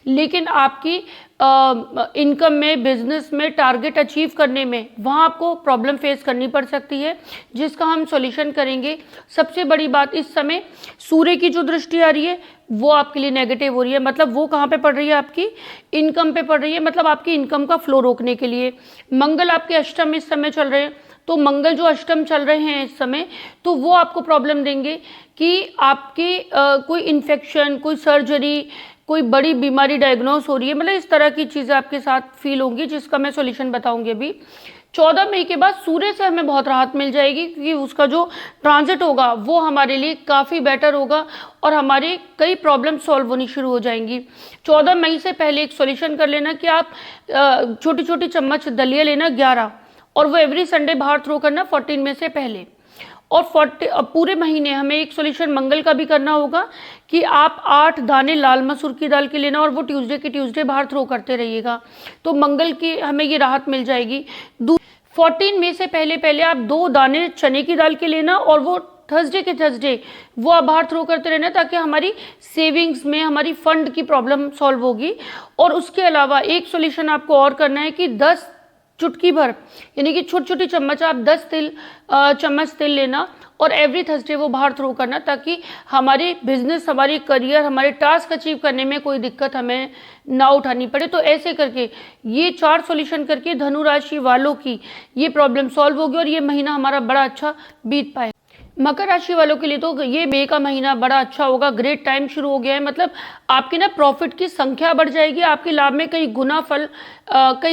लेकिन आपकी इनकम में, बिजनेस में टारगेट अचीव करने में वहाँ आपको प्रॉब्लम फेस करनी पड़ सकती है, जिसका हम सॉल्यूशन करेंगे। सबसे बड़ी बात, इस समय सूर्य की जो दृष्टि आ रही है वो आपके लिए नेगेटिव हो रही है। मतलब वो कहाँ पे पड़ रही है? आपकी इनकम पे पड़ रही है, मतलब आपकी इनकम का फ्लो रोकने के लिए। मंगल आपके अष्टम इस समय चल रहे हैं, तो मंगल जो अष्टम चल रहे हैं इस समय, तो वो आपको प्रॉब्लम देंगे कि आपके कोई इन्फेक्शन, कोई सर्जरी, कोई बड़ी बीमारी डायग्नोस हो रही है, मतलब इस तरह की चीज़ें आपके साथ फील होंगी, जिसका मैं सॉल्यूशन बताऊंगी अभी। 14 मई के बाद सूर्य से हमें बहुत राहत मिल जाएगी क्योंकि उसका जो ट्रांजिट होगा वो हमारे लिए काफ़ी बेटर होगा और हमारे कई प्रॉब्लम सॉल्व होनी शुरू हो जाएंगी। 14 मई से पहले एक सॉल्यूशन कर लेना कि आप छोटी छोटी चम्मच दलिया लेना 11, और वो एवरी संडे बाहर थ्रो करना 14 में से पहले। और पूरे महीने हमें एक सॉल्यूशन मंगल का भी करना होगा कि आप 8 दाने लाल मसूर की दाल के लेना और वो ट्यूसडे के ट्यूसडे बाहर थ्रो करते रहिएगा, तो मंगल की हमें ये राहत मिल जाएगी। 14 मई से पहले पहले आप 2 दाने चने की दाल के लेना और वो थर्सडे के थर्सडे वो आप बाहर थ्रो करते रहना, ताकि हमारी सेविंग्स में हमारी फंड की प्रॉब्लम सॉल्व होगी। और उसके अलावा एक सॉल्यूशन आपको और करना है कि 10 चुटकी भर, यानी कि छोटी छोटी चम्मच आप 10 चम्मच तिल लेना और एवरी थर्सडे वो बाहर थ्रो करना, ताकि हमारे बिजनेस, हमारी करियर, हमारे टास्क अचीव करने में कोई दिक्कत हमें ना उठानी पड़े। तो ऐसे करके ये 4 सॉल्यूशन करके धनु राशि वालों की ये प्रॉब्लम सॉल्व होगी और ये महीना हमारा बड़ा अच्छा बीत पाए। मकर राशि वालों के लिए तो ये मई का महीना बड़ा अच्छा होगा, ग्रेट टाइम शुरू हो गया है। मतलब आपकी ना प्रॉफिट की संख्या बढ़ जाएगी, आपके लाभ में कई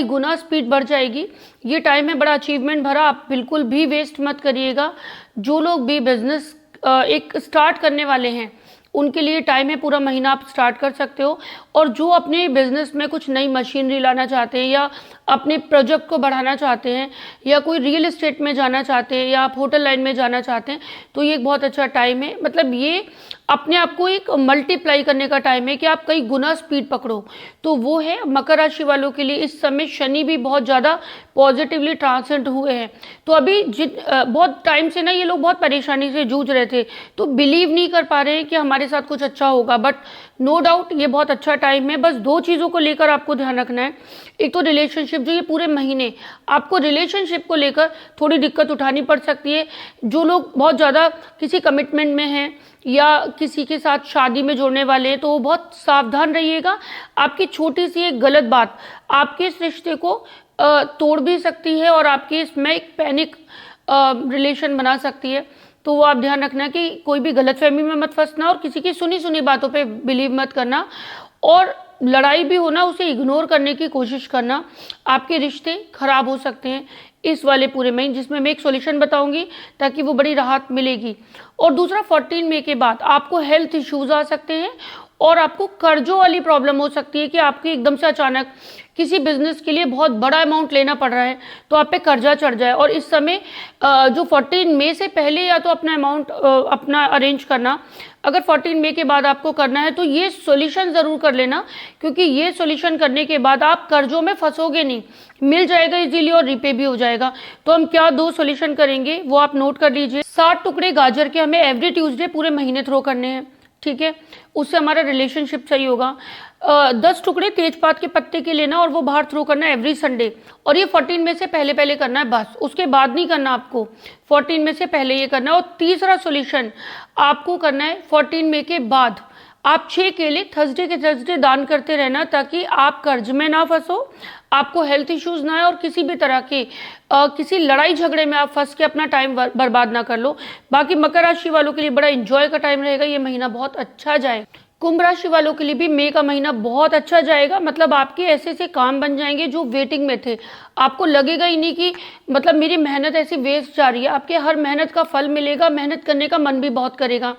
गुना स्पीड बढ़ जाएगी। ये टाइम है बड़ा अचीवमेंट भरा, आप बिल्कुल भी वेस्ट मत करिएगा। जो लोग भी बिजनेस एक स्टार्ट करने वाले हैं उनके लिए टाइम है, पूरा महीना आप स्टार्ट कर सकते हो। और जो अपने बिजनेस में कुछ नई मशीनरी लाना चाहते हैं या अपने प्रोजेक्ट को बढ़ाना चाहते हैं या कोई रियल एस्टेट में जाना चाहते हैं या आप होटल लाइन में जाना चाहते हैं, तो ये एक बहुत अच्छा टाइम है। मतलब ये अपने आप को एक मल्टीप्लाई करने का टाइम है कि आप कई गुना स्पीड पकड़ो, तो वो है मकर राशि वालों के लिए। इस समय शनि भी बहुत ज़्यादा पॉजिटिवली ट्रांसेंड हुए हैं, तो अभी बहुत टाइम से ना ये लोग बहुत परेशानी से जूझ रहे थे, तो बिलीव नहीं कर पा रहे हैं कि हमारे साथ कुछ अच्छा होगा, बट नो डाउट ये बहुत अच्छा टाइम है। बस 2 चीज़ों को लेकर आपको ध्यान रखना है। एक तो रिलेशनशिप, जो ये पूरे महीने आपको रिलेशनशिप को लेकर थोड़ी दिक्कत उठानी पड़ सकती है। जो लोग बहुत ज़्यादा किसी कमिटमेंट में हैं या किसी के साथ शादी में जोड़ने वाले हैं, तो वो बहुत सावधान रहिएगा। आपकी छोटी सी एक गलत बात आपके इस रिश्ते को तोड़ भी सकती है और आपके इसमें एक पैनिक रिलेशन बना सकती है। तो वो आप ध्यान रखना कि कोई भी गलतफहमी में मत फंसना और किसी की सुनी सुनी बातों पे बिलीव मत करना, और लड़ाई भी होना उसे इग्नोर करने की कोशिश करना। आपके रिश्ते खराब हो सकते हैं इस वाले पूरे महीने, जिसमें मैं एक सॉल्यूशन बताऊंगी ताकि वो बड़ी राहत मिलेगी। और दूसरा, 14 मई के बाद आपको हेल्थ इश्यूज आ सकते हैं और आपको कर्जों वाली प्रॉब्लम हो सकती है कि आपके एकदम से अचानक किसी बिजनेस के लिए बहुत बड़ा अमाउंट लेना पड़ रहा है तो आप पे कर्जा चढ़ जाए। और इस समय जो 14 मई से पहले या तो अपना अमाउंट अपना अरेंज करना, अगर 14 मई के बाद आपको करना है तो ये सॉल्यूशन ज़रूर कर लेना, क्योंकि ये सॉल्यूशन करने के बाद आप कर्जों में फंसोगे नहीं, मिल जाएगा इजीली और रिपे भी हो जाएगा। तो हम क्या 2 सॉल्यूशन करेंगे वो आप नोट कर लीजिए। 60 टुकड़े गाजर के हमें एवरी ट्यूसडे पूरे महीने थ्रो करने हैं, ठीक है, उससे हमारा रिलेशनशिप सही होगा। 10 टुकड़े तेजपात के पत्ते के लेना और वो बाहर थ्रो करना एवरी संडे, और ये 14 में से पहले पहले करना है, बस उसके बाद नहीं करना आपको, 14 में से पहले ये करना है। और तीसरा सॉल्यूशन आपको करना है 14 मई के बाद आप 6 केले थर्सडे के थर्सडे दान करते रहना, ताकि आप कर्ज में ना फंसो, आपको हेल्थ इश्यूज ना आए और किसी भी तरह के किसी लड़ाई झगड़े में आप फंस के अपना टाइम बर्बाद ना कर लो। बाकी मकर राशि वालों के लिए बड़ा एंजॉय का टाइम रहेगा, ये महीना बहुत अच्छा जाए। कुंभ राशि वालों के लिए भी मई का महीना बहुत अच्छा जाएगा, मतलब आपके ऐसे ऐसे काम बन जाएंगे जो वेटिंग में थे। आपको लगेगा ही नहीं कि मतलब मेरी मेहनत ऐसी वेस्ट जा रही है, आपके हर मेहनत का फल मिलेगा, मेहनत करने का मन भी बहुत करेगा।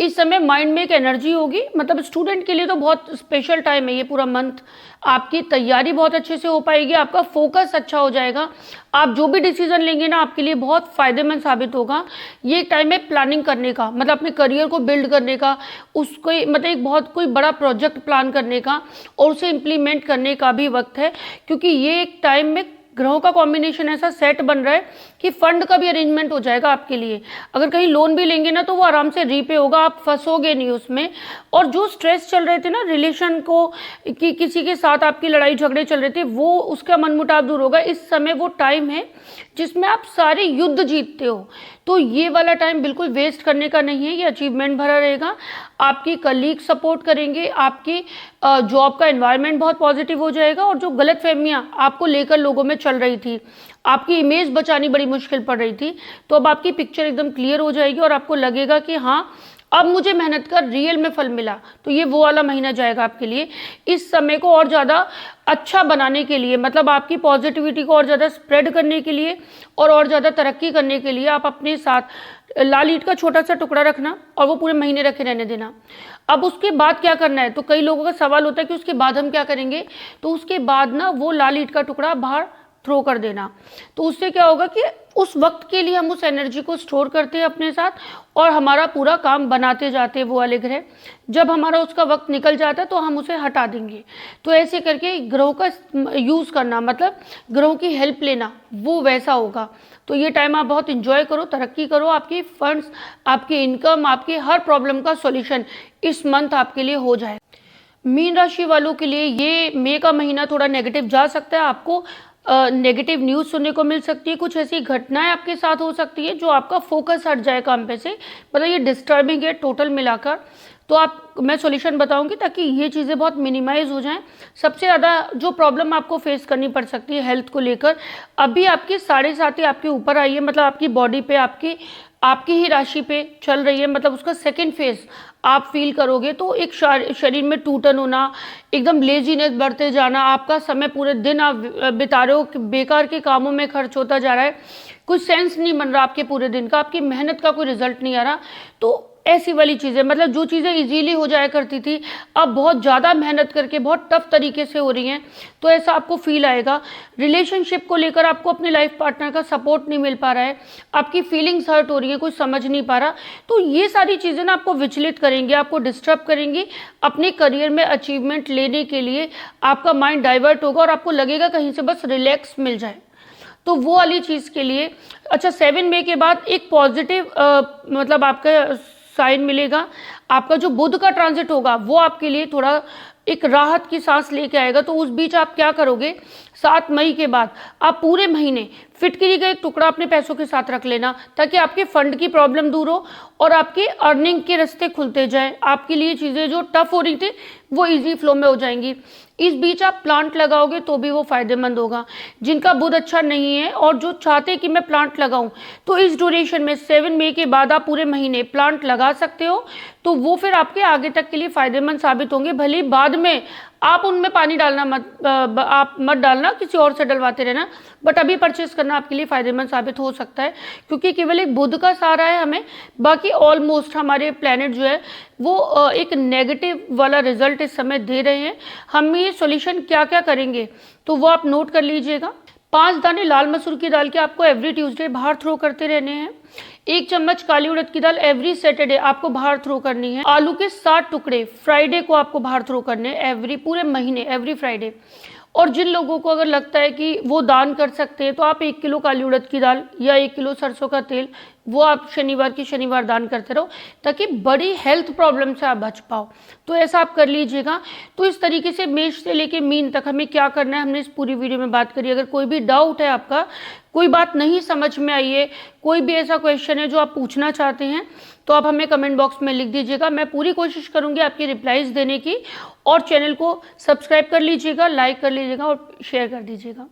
इस समय माइंड में एक एनर्जी होगी, मतलब स्टूडेंट के लिए तो बहुत स्पेशल टाइम है ये पूरा मंथ। आपकी तैयारी बहुत अच्छे से हो पाएगी, आपका फोकस अच्छा हो जाएगा, आप जो भी डिसीजन लेंगे ना आपके लिए बहुत फायदेमंद साबित होगा। ये टाइम है प्लानिंग करने का, मतलब अपने करियर को बिल्ड करने का, उसको मतलब एक बहुत कोई बड़ा प्रोजेक्ट प्लान करने का और उसे इम्प्लीमेंट करने का भी वक्त है, क्योंकि ये एक टाइम में ग्रहों का कॉम्बिनेशन ऐसा सेट बन रहा है कि फंड का भी अरेंजमेंट हो जाएगा आपके लिए। अगर कहीं लोन भी लेंगे ना तो वो आराम से रीपे होगा, आप फंसोगे नहीं उसमें। और जो स्ट्रेस चल रहे थे ना रिलेशन को, कि किसी के साथ आपकी लड़ाई झगड़े चल रहे थे, वो उसका मनमुटाव दूर होगा। इस समय वो टाइम है जिसमें आप सारे युद्ध जीतते हो, तो ये वाला टाइम बिल्कुल वेस्ट करने का नहीं है, ये अचीवमेंट भरा रहेगा। आपकी कलीग सपोर्ट करेंगे, आपकी जॉब का एनवायरनमेंट बहुत पॉजिटिव हो जाएगा, और जो गलत फहमियाँ आपको लेकर लोगों में चल रही थी, आपकी इमेज बचानी बड़ी मुश्किल पड़ रही थी, तो अब आपकी पिक्चर एकदम क्लियर हो जाएगी और आपको लगेगा कि हाँ अब मुझे मेहनत का रियल में फल मिला। तो ये वो वाला महीना जाएगा आपके लिए। इस समय को और ज़्यादा अच्छा बनाने के लिए, मतलब आपकी पॉजिटिविटी को और ज़्यादा स्प्रेड करने के लिए और ज़्यादा तरक्की करने के लिए, आप अपने साथ लाल ईंट का छोटा सा टुकड़ा रखना और वो पूरे महीने रखे रहने देना। अब उसके बाद क्या करना है, तो कई लोगों का सवाल होता है कि उसके बाद हम क्या करेंगे। तो उसके बाद ना वो लाल ईंट का टुकड़ा बाहर थ्रो कर देना। तो उससे क्या होगा कि उस वक्त के लिए हम उस एनर्जी को स्टोर करते हैं अपने साथ और हमारा पूरा काम बनाते जाते हैं वो वाले ग्रह। जब हमारा उसका वक्त निकल जाता है तो हम उसे हटा देंगे। तो ऐसे करके ग्रहों का यूज़ करना, मतलब ग्रहों की हेल्प लेना, वो वैसा होगा। तो ये टाइम आप बहुत इंजॉय करो, तरक्की करो, आपकी फंड्स, आपकी इनकम, आपकी हर प्रॉब्लम का सॉल्यूशन इस मंथ आपके लिए हो जाए। मीन राशि वालों के लिए ये मई का महीना थोड़ा नेगेटिव जा सकता है। आपको नेगेटिव न्यूज़ सुनने को मिल सकती है, कुछ ऐसी घटनाएं आपके साथ हो सकती है जो आपका फोकस हट जाए काम पे से, मतलब ये डिस्टर्बिंग है टोटल मिलाकर। तो मैं सॉल्यूशन बताऊंगी ताकि ये चीज़ें बहुत मिनिमाइज हो जाएं। सबसे ज़्यादा जो प्रॉब्लम आपको फेस करनी पड़ सकती है हेल्थ को लेकर, अभी आपकी 7.5 आपके ऊपर आई है, मतलब आपकी बॉडी पे आपकी ही राशि पे चल रही है, मतलब उसका सेकेंड फेज आप फील करोगे। तो एक शरीर में टूटन होना, एकदम लेजीनेस बढ़ते जाना, आपका समय पूरे दिन आप बिता रहे हो, बेकार के कामों में खर्च होता जा रहा है, कुछ सेंस नहीं बन रहा आपके पूरे दिन का, आपकी मेहनत का कोई रिजल्ट नहीं आ रहा। तो ऐसी वाली चीज़ें, मतलब जो चीज़ें इजीली हो जाया करती थी अब बहुत ज़्यादा मेहनत करके बहुत टफ तरीके से हो रही हैं, तो ऐसा आपको फील आएगा। रिलेशनशिप को लेकर आपको अपने लाइफ पार्टनर का सपोर्ट नहीं मिल पा रहा है, आपकी फीलिंग्स हर्ट हो रही है, कुछ समझ नहीं पा रहा। तो ये सारी चीज़ें ना आपको विचलित करेंगे, आपको डिस्टर्ब करेंगी। अपने करियर में अचीवमेंट लेने के लिए आपका माइंड डाइवर्ट होगा और आपको लगेगा कहीं से बस रिलैक्स मिल जाए। तो वो वाली चीज़ के लिए अच्छा 7 मई के बाद एक पॉजिटिव मतलब आपका साइन मिलेगा। आपका जो बुध का ट्रांजिट होगा वो आपके लिए थोड़ा एक राहत की सांस लेके आएगा। तो उस बीच आप क्या करोगे, 7 मई के बाद आप पूरे महीने फिटकरी का एक टुकड़ा अपने पैसों के साथ रख लेना, ताकि आपके फंड की प्रॉब्लम दूर हो और आपके अर्निंग के रास्ते खुलते जाए। आपके लिए चीज़ें जो टफ हो रही थी वो इजी फ्लो में हो जाएंगी। इस बीच आप प्लांट लगाओगे तो भी वो फायदेमंद होगा। जिनका बुध अच्छा नहीं है और जो चाहते हैं कि मैं प्लांट लगाऊं, तो इस ड्यूरेशन में 7 मई के बाद आप पूरे महीने प्लांट लगा सकते हो। तो वो फिर आपके आगे तक के लिए फायदेमंद साबित होंगे। भले ही बाद में आप उनमें पानी डालना आप मत डालना, किसी और से डलवाते रहना, बट अभी परचेस करना आपके लिए फायदेमंद साबित हो सकता है, क्योंकि केवल एक बुध का सहारा है हमें, बाकी ऑलमोस्ट हमारे प्लैनेट जो है वो एक नेगेटिव वाला रिजल्ट इस समय दे रहे हैं। हम ये सॉल्यूशन क्या क्या करेंगे तो वो आप नोट कर लीजिएगा। 5 दाने लाल मसूर की दाल के आपको एवरी ट्यूसडे बाहर थ्रो करते रहने हैं। 1 चम्मच काली उड़द की दाल एवरी सैटरडे आपको बाहर थ्रो करनी है। आलू के 7 टुकड़े फ्राइडे को आपको बाहर थ्रो करने हैं, पूरे महीने एवरी फ्राइडे। और जिन लोगों को अगर लगता है कि वो दान कर सकते हैं तो आप 1 किलो काली उड़द की दाल या 1 किलो सरसों का तेल वो आप शनिवार दान करते रहो, ताकि बड़ी हेल्थ प्रॉब्लम से आप बच पाओ। तो ऐसा आप कर लीजिएगा। तो इस तरीके से मेष से लेके मीन तक हमें क्या करना है हमने इस पूरी वीडियो में बात करी। अगर कोई भी डाउट है आपका कोई बात नहीं समझ में आई है, कोई भी ऐसा क्वेश्चन है जो आप पूछना चाहते हैं, तो आप हमें कमेंट बॉक्स में लिख दीजिएगा। मैं पूरी कोशिश करूंगी आपकी रिप्लाईज देने की। और चैनल को सब्सक्राइब कर लीजिएगा, लाइक कर लीजिएगा और शेयर कर दीजिएगा।